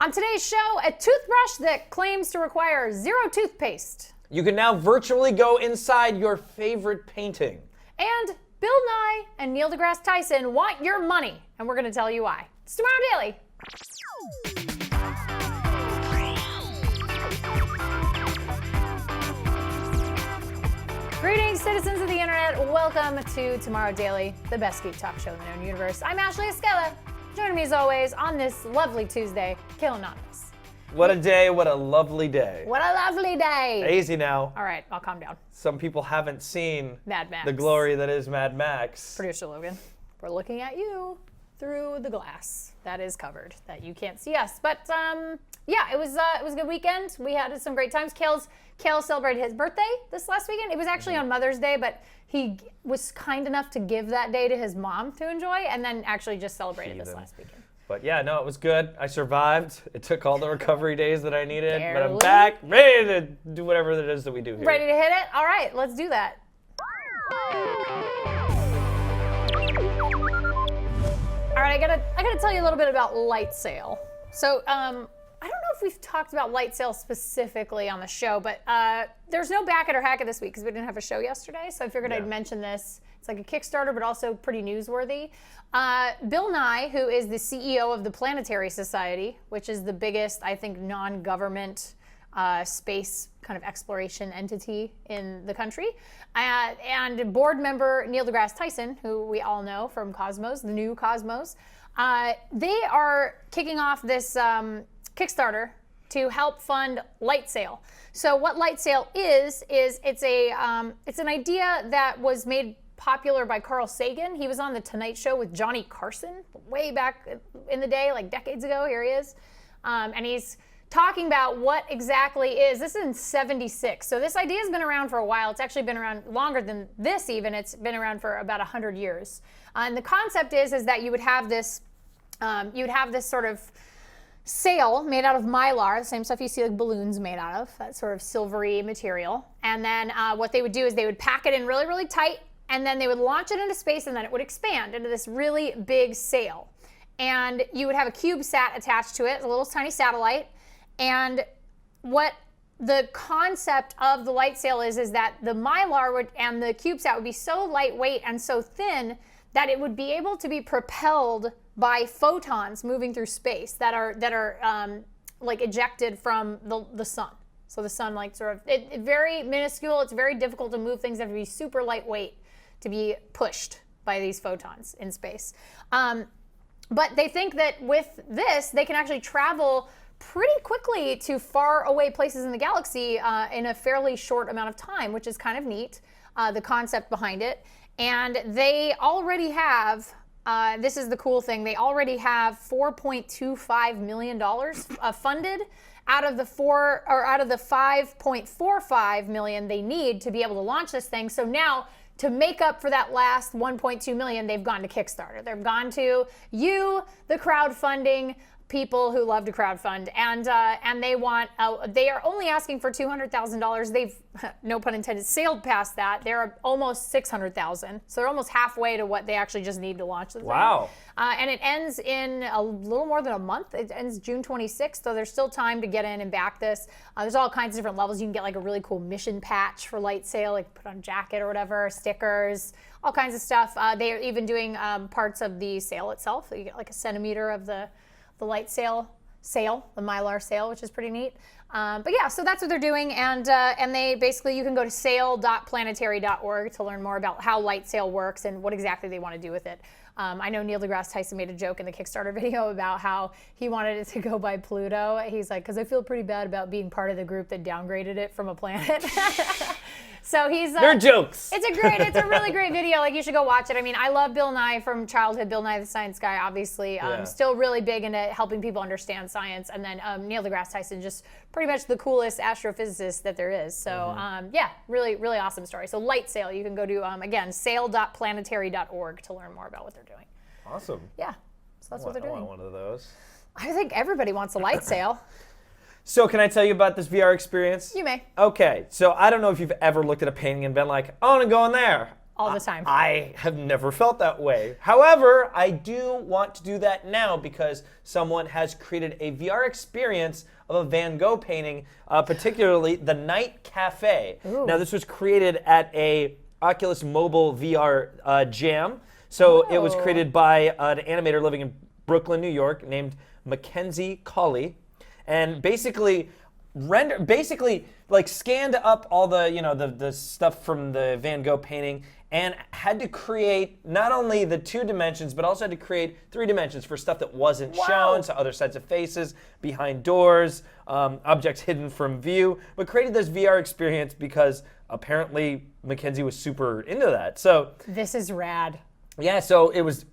On today's show, a toothbrush that claims to require zero toothpaste. You can now virtually go inside your favorite painting. And Bill Nye and Neil deGrasse Tyson want your money, and we're going to tell you why. It's Tomorrow Daily. Greetings, citizens of the internet. Welcome to Tomorrow Daily, the best geek talk show in the known universe. I'm Ashley Esquela. Joining me as always on this lovely Tuesday, Khail Anonymous. What a day, what a lovely day. What a lovely day. Easy now. All right, I'll calm down. Some people haven't seen Mad Max. the glory that is Mad Max. Producer Logan, we're looking at you through the glass that is covered, that you can't see us. But yeah, it was a good weekend. We had some great times. Khail celebrated his birthday this last weekend. It was actually on Mother's Day, but he was kind enough to give that day to his mom to enjoy, and then actually just celebrated this last weekend. But yeah, no, it was good. I survived. It took all the recovery days that I needed, but I'm Barely. back, ready to do whatever it is that we do here. Ready to hit it? All right, let's do that. All right, I gotta tell you a little bit about LightSail. So I don't know if we've talked about LightSail specifically on the show, but there's no back it or hack it this week because we didn't have a show yesterday. So I figured I'd mention this. It's like a Kickstarter, but also pretty newsworthy. Bill Nye, who is the CEO of the Planetary Society, which is the biggest, I think, non-government space kind of exploration entity in the country, and board member Neil deGrasse Tyson, who we all know from Cosmos, the new Cosmos, they are kicking off this Kickstarter to help fund LightSail. So what LightSail is it's an idea that was made popular by Carl Sagan. He was on the Tonight Show with Johnny Carson way back in the day, like decades ago. Here he is, and he's talking about what exactly is. This is in '76, so this idea has been around for a while. It's actually been around longer than this even. It's been around for about 100 years, and the concept is that you would have this sort of sail made out of mylar, the same stuff you see like balloons made out of, that sort of silvery material. And then what they would do is they would pack it in really, really tight, and then they would launch it into space, and then it would expand into this really big sail. And you would have a CubeSat attached to it, a little tiny satellite. And what the concept of the LightSail is that the mylar and the CubeSat would be so lightweight and so thin that it would be able to be propelled by photons moving through space that are like ejected from the sun. So the sun, like sort of, it's very minuscule. It's very difficult to move things that have to be super lightweight to be pushed by these photons in space. But they think that with this, they can actually travel pretty quickly to far away places in the galaxy in a fairly short amount of time, which is kind of neat, the concept behind it. And they already have, this is the cool thing, they already have $4.25 million funded out of the $5.45 million they need to be able to launch this thing. So now, to make up for that last 1.2 million, they've gone to Kickstarter. They've gone to you, the crowdfunding people who love to crowdfund, and they are only asking for $200,000. They've, no pun intended, sailed past that. They're almost $600,000, so they're almost halfway to what they actually just need to launch the thing. Wow. And it ends in a little more than a month. It ends June 26th, so there's still time to get in and back this. There's all kinds of different levels. You can get like a really cool mission patch for LightSail, like put on a jacket or whatever, stickers, all kinds of stuff. They are even doing parts of the sail itself. You get like a centimeter of the LightSail sail, the mylar sail, which is pretty neat. But yeah, so that's what they're doing, and they basically, you can go to sail.planetary.org to learn more about how LightSail works and what exactly they want to do with it. I know Neil deGrasse Tyson made a joke in the Kickstarter video about how he wanted it to go by Pluto. He's like, because I feel pretty bad about being part of the group that downgraded it from a planet. So he's They're jokes. It's a really great video. Like, you should go watch it. I mean, I love Bill Nye from childhood. Bill Nye the Science Guy, obviously, still really big into helping people understand science. And then Neil deGrasse Tyson, just pretty much the coolest astrophysicist that there is. So yeah, really, really awesome story. So LightSail, you can go to again sail.planetary.org to learn more about what they're doing. Awesome. Yeah, so that's what they're doing. I want one of those. I think everybody wants a LightSail. So can I tell you about this VR experience? You may. Okay, so I don't know if you've ever looked at a painting and been like, I want to go in there. all the time. I have never felt that way. However, I do want to do that now because someone has created a VR experience of a Van Gogh painting, particularly the Night Cafe. Ooh. Now, this was created at a Oculus Mobile VR Jam. So it was created by an animator living in Brooklyn, New York, named Mackenzie Colley, and basically like scanned up all the the stuff from the Van Gogh painting and had to create not only the 2 dimensions but also had to create 3 dimensions for stuff that wasn't shown, so other sets of faces, behind doors, objects hidden from view, but created this VR experience because apparently Mackenzie was super into that. So this is rad. yeah, so it was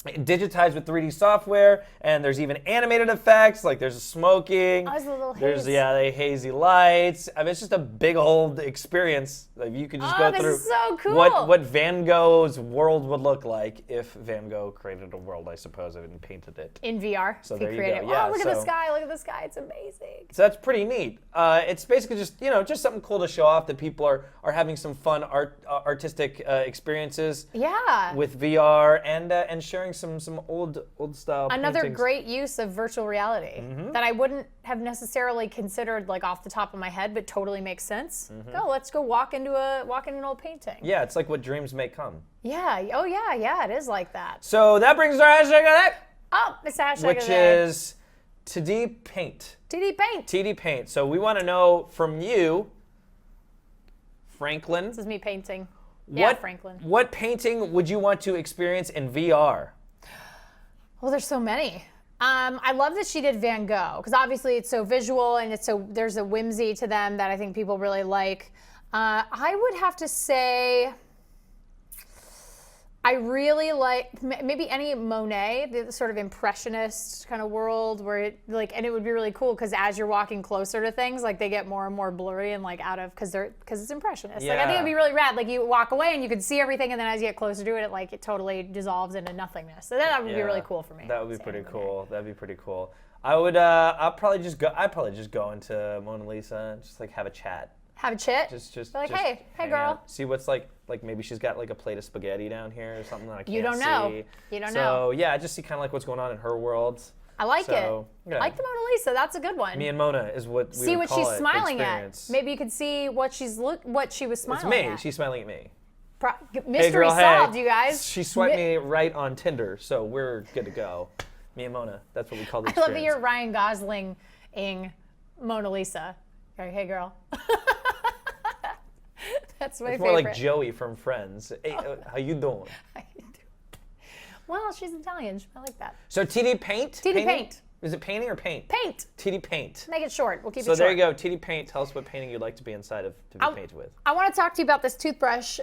digitized with 3D software, and there's even animated effects, like there's smoking. Oh, there's a little There's haze. the hazy lights. I mean, it's just a big old experience. Like you could just go this through is so cool. what Van Gogh's world would look like if Van Gogh created a world, I suppose, and painted it. In VR. So if you there you create go. it. Yeah, Oh, look at the so- sky. Look at the sky. It's amazing. So that's pretty neat. It's basically just just something cool to show off that people are having some fun artistic experiences Yeah. with VR and sharing some old style Another paintings. great use of virtual reality that I wouldn't have necessarily considered like off the top of my head, but totally makes sense. Oh, let's go walk into an old painting. Yeah, it's like what dreams may come. Yeah. Oh yeah. Yeah. It is like that. So that brings us to our hashtag of that, Oh, it's the hashtag which of the day. is TD Paint. TD Paint. TD Paint. So we want to know from you, Franklin, This is me painting. Yeah, Franklin. what painting would you want to experience in VR? Well, there's so many. I love that she did Van Gogh because obviously it's so visual and there's a whimsy to them that I think people really like. I would have to say I really like maybe any Monet, the sort of impressionist kind of world where and it would be really cool because as you're walking closer to things, like they get more and more blurry and like out of because it's impressionist. Like I think Yeah. it'd be really rad. Like you walk away and you could see everything, and then as you get closer to it, it totally dissolves into nothingness. So that would be really cool for me. That would be Seeing pretty Monet. cool. That'd be pretty cool. I'd probably just go into Mona Lisa and just like have a chat. Have a chit. Just Be like, just hey hang girl. out. See what's like maybe she's got like a plate of spaghetti down here or something that I can't You don't know. see. You don't so, know. yeah, just see kind of like what's going on in her world. I like So, it. yeah. I like the Mona Lisa. That's a good one. Me and Mona is what we See would what call she's it, smiling experience. at. Maybe you could see what she was It's smiling me. at. She's smiling at me. Mystery Hey girl, solved, hey. you guys. She swiped me right on Tinder, so we're good to go. Me and Mona. That's what we call the I experience. love that you're Ryan Gosling-ing Mona Lisa. Okay, hey girl. That's my It's favorite. more like Joey from Friends. Hey, how you doing? Well, she's Italian. I like that. So TD Paint? TD Painting? Paint. Is it painting or paint? Paint. TD Paint. Make it short. We'll keep it So short. there you go. TD Paint. Tell us what painting you'd like to be inside of to be painted with. I want to talk to you about this toothbrush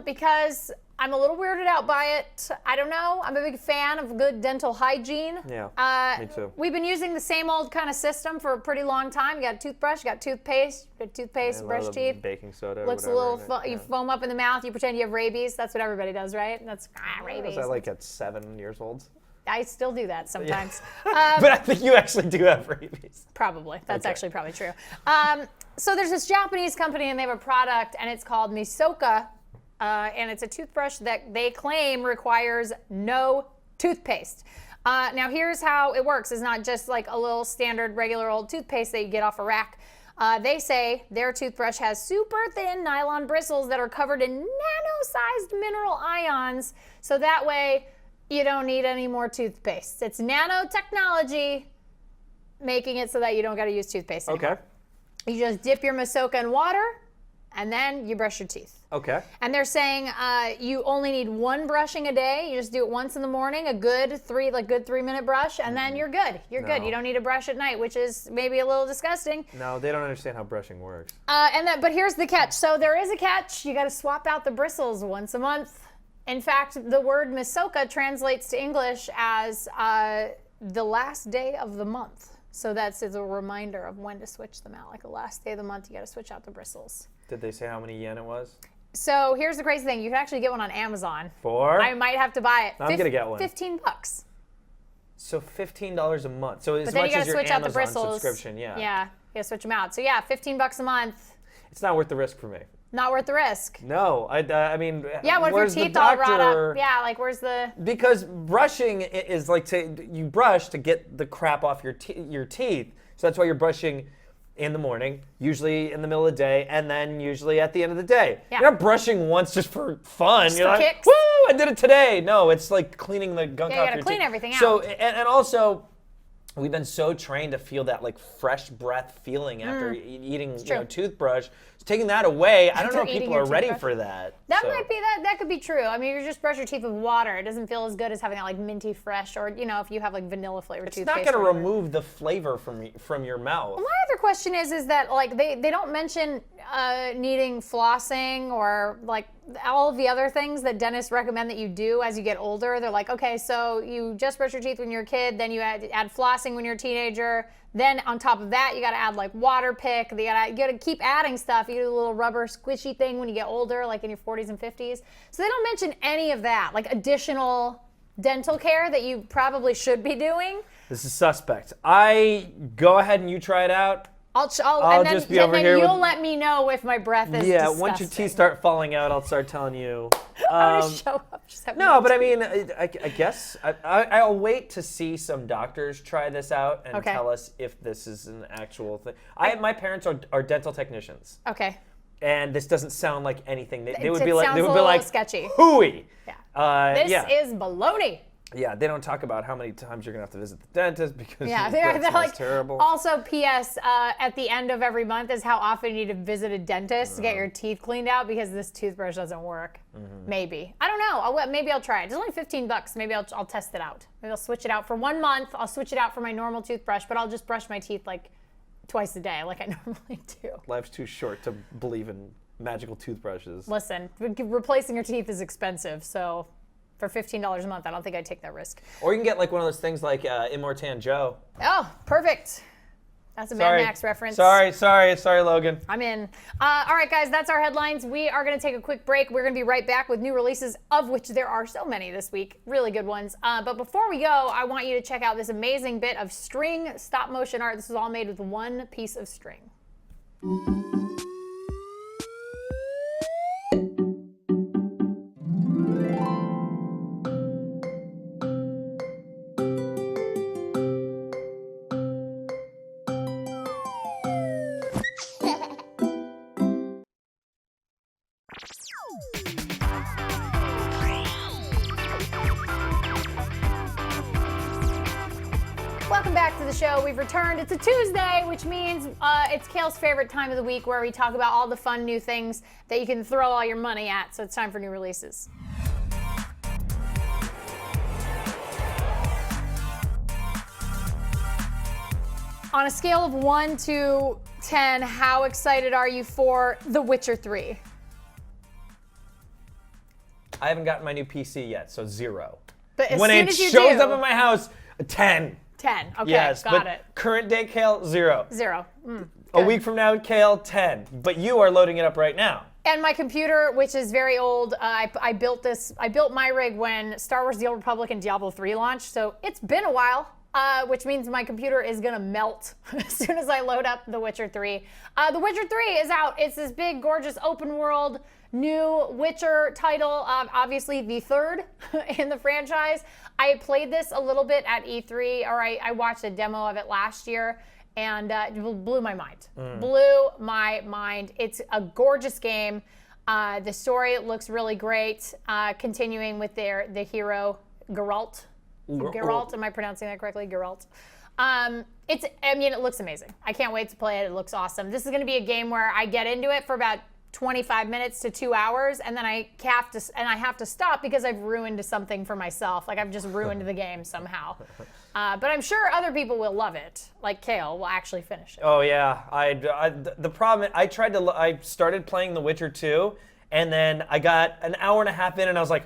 because I'm a little weirded out by it. I don't know. I'm a big fan of good dental hygiene. Yeah, me too. We've been using the same old kind of system for a pretty long time. You got a toothbrush, you got toothpaste, brush teeth. Baking soda. Looks a little, you foam up in the mouth, you pretend you have rabies. That's what everybody does, right? That's rabies. Was I like at 7 years old? I still do that sometimes. But I think you actually do have rabies. Probably. That's Okay. actually probably true. So there's this Japanese company and they have a product and it's called MeSokka. And it's a toothbrush that they claim requires no toothpaste. Now here's how it works. It's not just like a little standard regular old toothpaste that you get off a rack. They say their toothbrush has super thin nylon bristles that are covered in nano-sized mineral ions. So that way you don't need any more toothpaste. It's nanotechnology making it so that you don't got to use toothpaste anymore. Okay. You just dip your MeSokka in water and then you brush your teeth. Okay. And they're saying you only need one brushing a day. You just do it once in the morning, a good 3-minute brush, and then you're good. You're good. No. You don't need to brush at night, which is maybe a little disgusting. No, they don't understand how brushing works. But here's the catch. So there is a catch. You got to swap out the bristles once a month. In fact, the word MeSokka translates to English as the last day of the month. So that's a reminder of when to switch them out. Like the last day of the month, you got to switch out the bristles. Did they say how many yen it was? So here's the crazy thing. You can actually get one on Amazon. For? I might have to buy it. I'm going to get one. $15. So $15 a month. So as But then much you got as to your switch out the Amazon bristles. subscription, yeah. Yeah, you got to switch them out. So yeah, $15 a month. It's not worth the risk for me. Not worth the risk. No, I mean, Yeah, what if your where's the teeth all rot doctor? up? Yeah, like where's the... Because brushing is like you brush to get the crap off your teeth. So that's why you're brushing in the morning, usually in the middle of the day, and then usually at the end of the day. Yeah. You're not brushing once just for fun. Just you're for like, kicks. woo, I did it today. No, it's like cleaning the gunk Yeah, off you gotta your clean teeth. everything out. So, and also, we've been so trained to feel that like fresh breath feeling after eating toothbrush. So taking that away, I don't know if eating people your are ready toothbrush. for that. That So- might be that could be true. I mean, you just brush your teeth with water. It doesn't feel as good as having that like minty fresh, or if you have like vanilla flavored It's toothpaste. not going to or whatever. remove the flavor from your mouth. My other question is that like they don't mention needing flossing or like all of the other things that dentists recommend that you do as you get older. They're like, okay, so you just brush your teeth when you're a kid, then you add flossing when you're a teenager. Then on top of that, you got to add like water pick. You got to keep adding stuff. You do a little rubber squishy thing when you get older, like in your 40s and 50s. So they don't mention any of that, like additional dental care that you probably should be doing. This is suspect. I go ahead and you try it out. I'll I'll just be over here you'll with- let me know if my breath is Yeah, disgusting. once your teeth start falling out, I'll start telling you. I'm gonna show up. Just have No, but I mean, I guess I'll wait to see some doctors try this out and Okay. tell us if this is an actual thing. My parents are dental technicians, Okay. and this doesn't sound like anything. They It would be like sounds they a would be little like sketchy. hooey. Yeah. This yeah. is baloney. Yeah, they don't talk about how many times you're gonna have to visit the dentist because Yeah, your they're breath like smells terrible. Also, P.S. At the end of every month is how often you need to visit a dentist to get your teeth cleaned out because this toothbrush doesn't work. Maybe I don't know. Maybe I'll try it. It's only $15. Maybe I'll test it out. Maybe I'll switch it out for 1 month. I'll switch it out for my normal toothbrush, but I'll just brush my teeth like twice a day, like I normally do. Life's too short to believe in magical toothbrushes. Listen, replacing your teeth is expensive, so for $15 a month, I don't think I'd take that risk. Or you can get like one of those things like Immortan Joe. Oh, perfect. That's a Mad Max reference. Sorry, Logan. I'm in. All right, guys, that's our headlines. We are going to take a quick break. We're going to be right back with new releases, of which there are so many this week. Really good ones. But before we go, I want you to check out this amazing bit of string stop motion art. This is all made with one piece of string. Welcome back to the show. We've returned. It's a Tuesday, which means it's Khail's favorite time of the week where we talk about all the fun new things that you can throw all your money at. So it's time for new releases. On a scale of 1 to 10, how excited are you for The Witcher 3? I haven't gotten my new PC yet, so 0. But as when soon it as you shows do, up in my house, a 10. 10. Okay, Yes, got but it. current day Khail, 0. 0. A week from now, Khail, 10. But you are loading it up right now. And my computer, which is very old, I built my rig when Star Wars: The Old Republic and Diablo 3 launched, so it's been a while, which means my computer is gonna melt as soon as I load up The Witcher 3. The Witcher 3 is out. It's this big, gorgeous, open world, new Witcher title, obviously the third in the franchise. I played this a little bit at E3, or I watched a demo of it last year, and it blew my mind. Blew my mind. It's a gorgeous game. The story looks really great. Continuing with the hero, Geralt. Geralt, am I pronouncing that correctly? Geralt. It looks amazing. I can't wait to play it. It looks awesome. This is going to be a game where I get into it for about 25 minutes to 2 hours, and then I have to stop because I've ruined something for myself. Like I've just ruined the game somehow. But I'm sure other people will love it. Like Khail will actually finish it. Oh yeah, the problem, I started playing The Witcher 2, and then I got an hour and a half in, and I was like,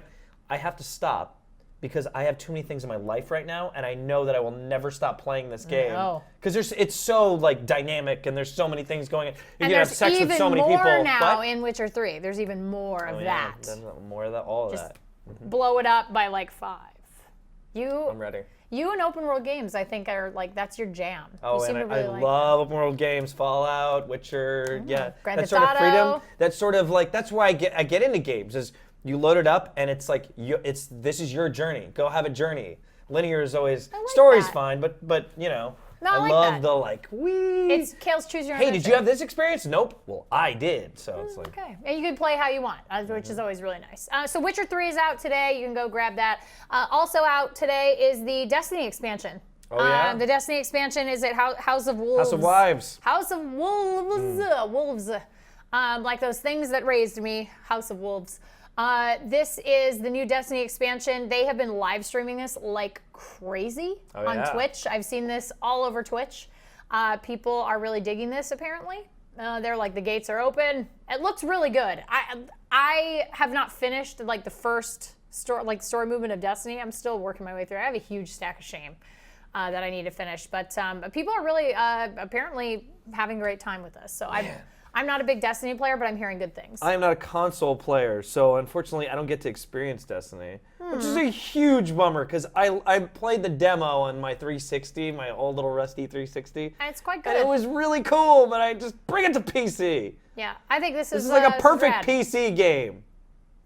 I have to stop because I have too many things in my life right now, and I know that I will never stop playing this game. No. Because it's so like dynamic, and there's so many things going on. You're And gonna have there's sex even with so many more people. now What? in Witcher 3. There's even more of Oh, yeah, that. then more of that, all of Just that. blow it up by like 5. I'm ready. You and open world games, I think, are like that's your jam. Oh, you seem and to I really like love open world games, Fallout, Witcher, Grand that Theft sort of freedom. Auto. That's sort of like that's why I get into games is you load it up and it's like this is your journey. Go have a journey. Linear is always story's that. fine, but you know. No, I like love that. the like wee. It's Kale's choose your own. Hey, did you have this experience? Nope. Well, I did. So it's like Okay, and you can play how you want, which is always really nice. So Witcher 3 is out today. You can go grab that. Also out today is the Destiny expansion. Oh, yeah? The Destiny expansion is at House of Wolves. House of Wives. House of Wolves. Wolves. Like those things that raised me. House of Wolves. This is the new Destiny expansion. They have been live streaming this like crazy on Twitch. I've seen this all over Twitch. People are really digging this apparently. They're like the gates are open. It looks really good. I have not finished like the first story movement of Destiny. I'm still working my way through. I have a huge stack of shame that I need to finish. But people are really apparently having a great time with this. So I'm not a big Destiny player, but I'm hearing good things. I am not a console player, so unfortunately I don't get to experience Destiny, which is a huge bummer because I played the demo on my 360, my old little rusty 360. And it's quite good. And it was really cool, but I just bring it to PC. Yeah, I think this is like a perfect rad. PC game.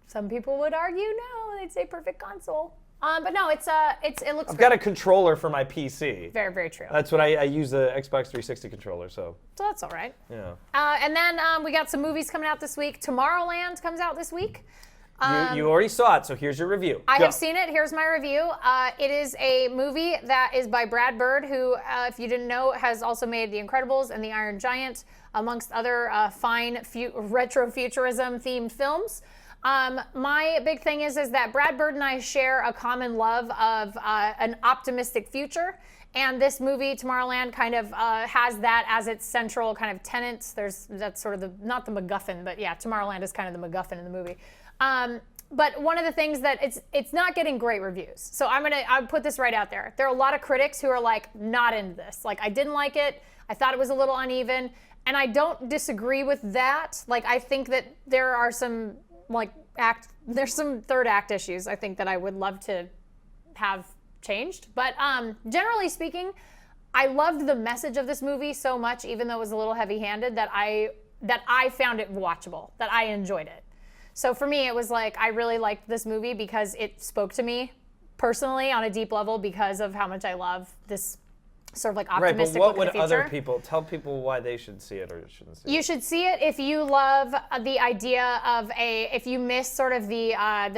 Some people would argue no, they'd say perfect console. But no, it looks. I've great. got a controller for my PC. Very, very true. That's what I use the Xbox 360 controller, so. So that's all right. Yeah. And then we got some movies coming out this week. Tomorrowland comes out this week. You already saw it, so here's your review. I Go. have seen it. Here's my review. It is a movie that is by Brad Bird, who, if you didn't know, has also made The Incredibles and The Iron Giant, amongst other fine retro futurism themed films. My big thing is that Brad Bird and I share a common love of an optimistic future. And this movie, Tomorrowland, kind of has that as its central kind of tenets. That's sort of not the MacGuffin, but yeah, Tomorrowland is kind of the MacGuffin in the movie. But one of the things that it's not getting great reviews. So I'll put this right out there. There are a lot of critics who are like not into this. Like I didn't like it. I thought it was a little uneven. And I don't disagree with that. Like I think that there are some there's some third act issues I think that I would love to have changed. But generally speaking, I loved the message of this movie so much, even though it was a little heavy-handed, that I found it watchable, that I enjoyed it. So for me, it was like I really liked this movie because it spoke to me personally on a deep level because of how much I love this sort of like optimistic right, but what look would at the future. other people tell people why they should see it or shouldn't see it? You should see it if you love the idea of if you miss sort of the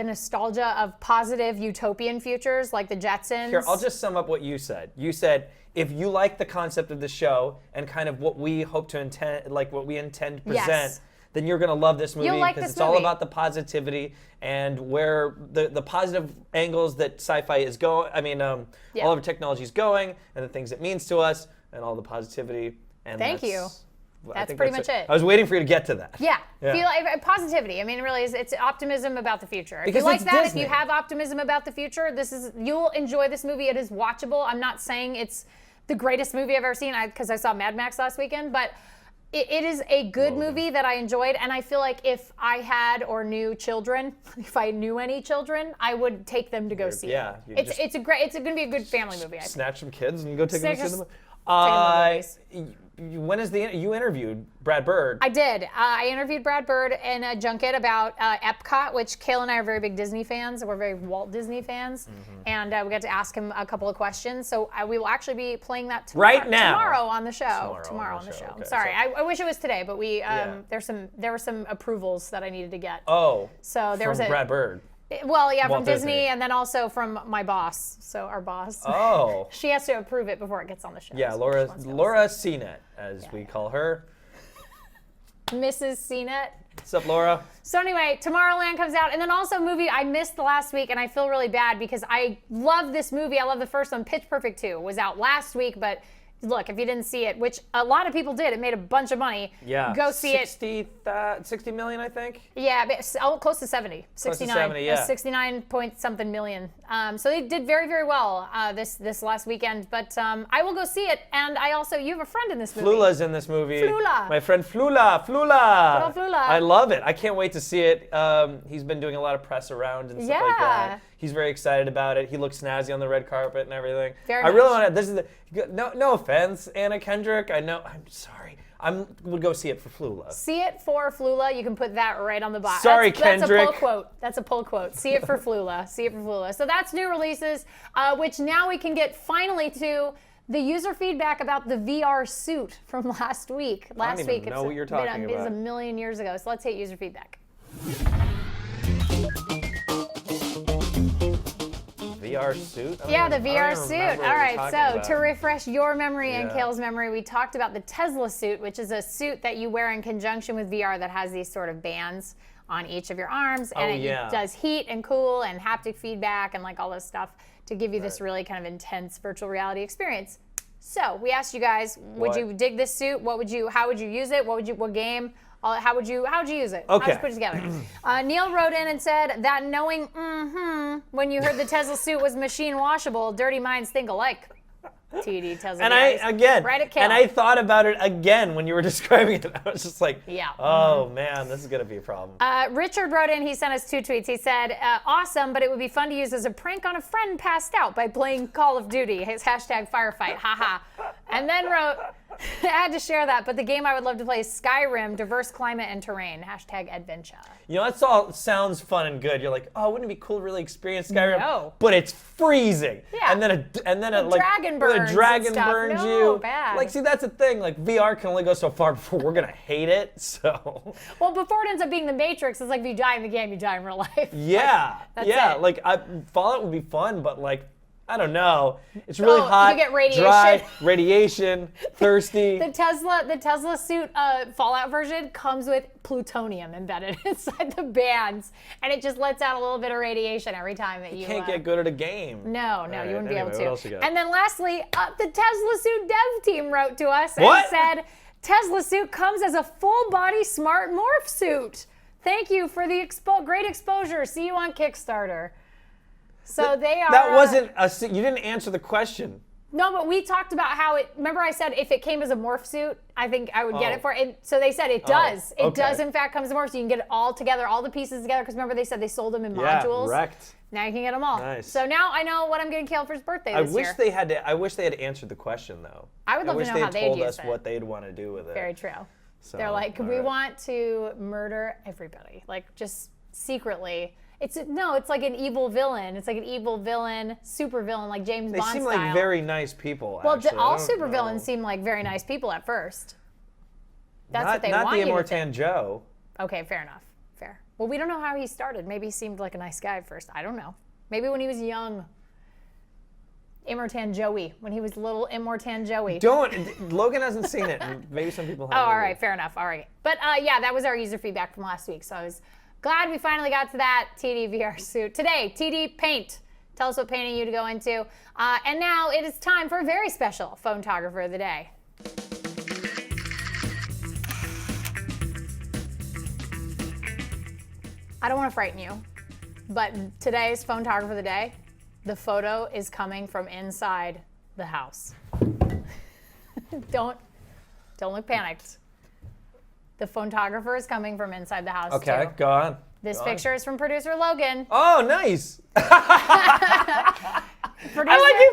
nostalgia of positive utopian futures like the Jetsons. Here, I'll just sum up what you said. You said if you like the concept of the show and kind of what we hope to intend, like what we intend to present, Yes. then you're going to love this movie like because this it's all movie. about the positivity and where the positive angles that sci-fi is going. I mean, all of our technology is going and the things it means to us and all the positivity. And Thank you. I That's think pretty much it. I was waiting for you to get to that. Yeah. Feel like positivity. I mean, it really is. It's optimism about the future. If Because you like it's that, Disney. if you have optimism about the future, you'll enjoy this movie. It is watchable. I'm not saying it's the greatest movie I've ever seen because I saw Mad Max last weekend, but it is a good movie that I enjoyed, and I feel like if I had or knew children, if I knew any children, I would take them to go see Yeah, it. you just It's going to be a good family movie. I think. snatch some kids and go take them to Snatch see us- them. You interviewed Brad Bird? I did. I interviewed Brad Bird in a junket about Epcot, which Khail and I are very big Disney fans. We're very Walt Disney fans. And we got to ask him a couple of questions. So we will actually be playing that Right now. tomorrow on the show. Tomorrow on the show. I'm Okay, sorry. so- I wish it was today, but there were some approvals that I needed to get. Oh, So there from was Brad Bird. Well, yeah, Walt from Disney, Disney. and then also from my boss. So our boss. Oh. She has to approve it before it gets on the show. Yeah, so Laura she wants to go Laura CNET, as we call her. Mrs. CNET. What's up, Laura? So anyway, Tomorrowland comes out, and then also a movie I missed the last week, and I feel really bad because I love this movie. I love the first one. Pitch Perfect 2 was out last week, but look, if you didn't see it, which a lot of people did, it made a bunch of money. Yeah. Go see it. 60 million, I think. Yeah, but close to 70. 69. 70, yeah. 69 point something million. So they did very, very well this last weekend. But I will go see it. And you have a friend in this movie. Flula's in this movie. Flula. My friend Flula. Flula. Flula. I love it. I can't wait to see it. He's been doing a lot of press around and stuff like that. He's very excited about it. He looks snazzy on the red carpet and everything. Very I really much. want to. This is no offense, Anna Kendrick. I know. I'm sorry. Would go see it for Flula. See it for Flula. You can put that right on the box. Sorry, Kendrick. Kendrick. That's a pull quote. That's a pull quote. See it for Flula. See it for Flula. So that's new releases, which now we can get finally to the user feedback about the VR suit from last week. I don't even know what you're talking It was about. a million years ago. So let's hit user feedback. VR suit? Yeah, the VR suit. All right, so to to refresh your memory and Yeah. Khail's memory, we talked about the Tesla suit, which is a suit that you wear in conjunction with VR that has these sort of bands on each of your arms, and it does heat and cool and haptic feedback and like all this stuff to give you this really kind of intense virtual reality experience. So we asked you guys, would you dig this suit? How would you use it? What game? How would you use it? Okay. How would you put it together? Neil wrote in and said that knowing when you heard the Tesla suit was machine washable, dirty minds think alike. TD Tesla. And guys. Right at Khail. I thought about it again when you were describing it. I was just like, Yeah. oh man, this is gonna be a problem. Richard wrote in, he sent us 2 tweets. He said, awesome, but it would be fun to use as a prank on a friend passed out by playing Call of Duty. His hashtag firefight, haha. And then wrote, I had to share that, but the game I would love to play is Skyrim, diverse climate and terrain, hashtag adventure. You know, that's all sounds fun and good. You're like, oh, wouldn't it be cool to really experience Skyrim? No. But it's freezing. Yeah. And then The dragon burns the dragon and stuff. burns No, you. bad. Like, see, that's the thing. Like, VR can only go so far before we're gonna hate it. So. Well, before it ends up being the Matrix, it's like if you die in the game, you die in real life. Yeah. That's yeah. it. Like, Fallout would be fun, but like, I don't know. It's really Oh, hot, you get radiation. dry, radiation, thirsty. The Tesla suit Fallout version comes with plutonium embedded inside the bands, and it just lets out a little bit of radiation every time that you Can't get good at a game. No, All you wouldn't be able to. what else you got? And then lastly, the Tesla suit dev team wrote to us What? and said, Tesla suit comes as a full-body smart morph suit. Thank you for the great exposure. See you on Kickstarter. So they are. That wasn't you didn't answer the question. No, but we talked about how it. Remember, I said if it came as a morph suit, I think I would get it for it. So they said it does. It okay. does in fact come as a morph, so you can get it all together, all the pieces together. Because remember, they said they sold them in modules. Yeah, wrecked. Now you can get them all. Nice. So now I know what I'm getting Khail for his birthday this year. I wish they had answered the question though. I would love to know how they'd told use us it. what they'd want to do with it. Very true. So, They're like, all we right. want to murder everybody, like just secretly. It's like an evil villain. It's like an evil villain, super villain, like James Bond They seem style. like very nice people. Well, actually. all I don't super know. villains seem like very nice people at first. That's not, what they not want the you to think. Immortan Joe. Okay, fair enough. Fair. Well, we don't know how he started. Maybe he seemed like a nice guy at first. I don't know. Maybe when he was young. Immortan Joey. When he was little Immortan Joey. Logan hasn't seen it. And maybe some people Oh, have. all right, fair enough. All right. But yeah, that was our user feedback from last week. So I was glad we finally got to that TD VR suit. Today, TD Paint. Tell us what painting you to go into. And now it is time for a very special photographer of the day. I don't want to frighten you, but today's photographer of the day, the photo is coming from inside the house. Don't look panicked. The photographer is coming from inside the house Okay, too. go on. This Go picture is from producer Logan. Oh, nice. Producer, I like he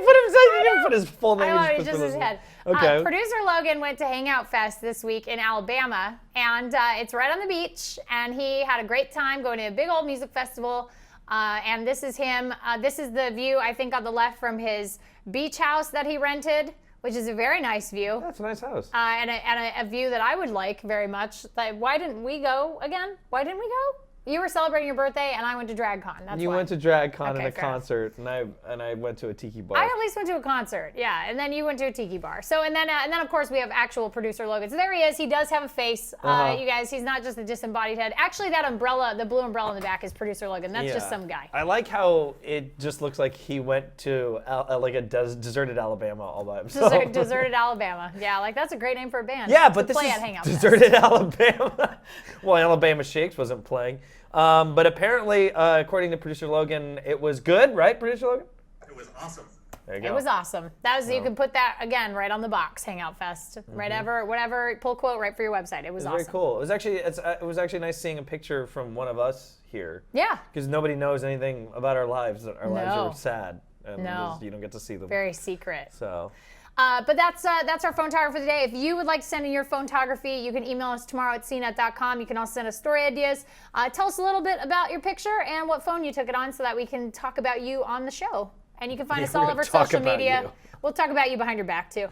didn't put his full name. I know, he it's just his head. Okay. Producer Logan went to Hangout Fest this week in Alabama, and it's right on the beach, and he had a great time going to a big old music festival, and this is him. This is the view, I think, on the left from his beach house that he rented, which is a very nice view. That's a nice house. And a view that I would like very much. Like, why didn't we go again? Why didn't we go? You were celebrating your birthday, and I went to DragCon. That's You why. went to DragCon Okay, and a fair concert, and I went to a tiki bar. I at least went to a concert, yeah, and then you went to a tiki bar. So and then of course we have actual producer Logan. So there he is. He does have a face, you guys. He's not just a disembodied head. Actually, that umbrella, the blue umbrella in the back, is producer Logan. That's just some guy. I like how it just looks like he went to like a deserted Alabama all by himself. Deserted Alabama. Yeah, like that's a great name for a band. Yeah, to but this play is at Hangout Fest. deserted Alabama. Well, Alabama Shakes wasn't playing. But apparently, according to producer Logan, it was good, right, producer Logan? It was awesome. There you go. It was awesome. That was, you can put that again right on the box, Hangout Fest, whatever, pull quote right for your website. It was awesome. Very cool. It was actually nice seeing a picture from one of us here. Yeah. Because nobody knows anything about our lives. Our lives No. are sad, and you don't get to see them. Very secret. So. But that's our photography for the day. If you would like to send in your photography, you can email us tomorrow@cnet.com. You can also send us story ideas. Tell us a little bit about your picture and what phone you took it on so that we can talk about you on the show. And you can find us all over social media. You. We'll talk about you behind your back too.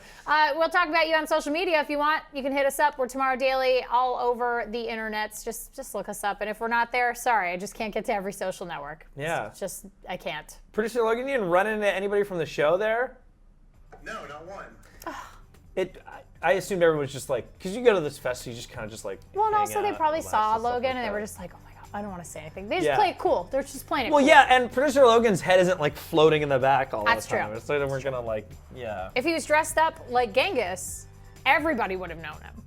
We'll talk about you on social media if you want. You can hit us up. We're Tomorrow Daily all over the internets. Just look us up. And if we're not there, sorry, I just can't get to every social network. Yeah. It's just I can't. Producer Logan, you didn't run into anybody from the show there? No, not one. I assumed everyone was just like, because you go to this fest, you just kind of just like. Well, and hang also they out probably and relax saw and stuff Logan like and they were that. just like, oh my god, I don't want to say anything. They just Yeah. play it cool. They're just playing it Well, cool. yeah, and producer Logan's head isn't like floating in the back all That's the time. true. So they weren't gonna like, yeah. If he was dressed up like Genghis, everybody would have known him.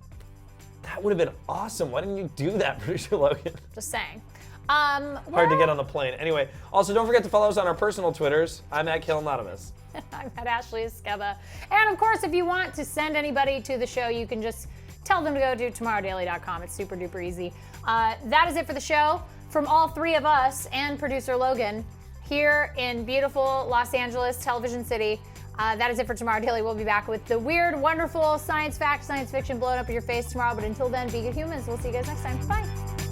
That would have been awesome. Why didn't you do that, producer Logan? Just saying. Hard to get on the plane. Anyway, also don't forget to follow us on our personal Twitters. I'm at Khail Anonymous. I'm at Ashley Esqueba. And of course, if you want to send anybody to the show, you can just tell them to go to tomorrowdaily.com. It's super duper easy. That is it for the show. From all three of us and producer Logan here in beautiful Los Angeles, Television City. That is it for Tomorrow Daily. We'll be back with the weird, wonderful science fact, science fiction blowing up in your face tomorrow. But until then, be good humans. We'll see you guys next time. Bye.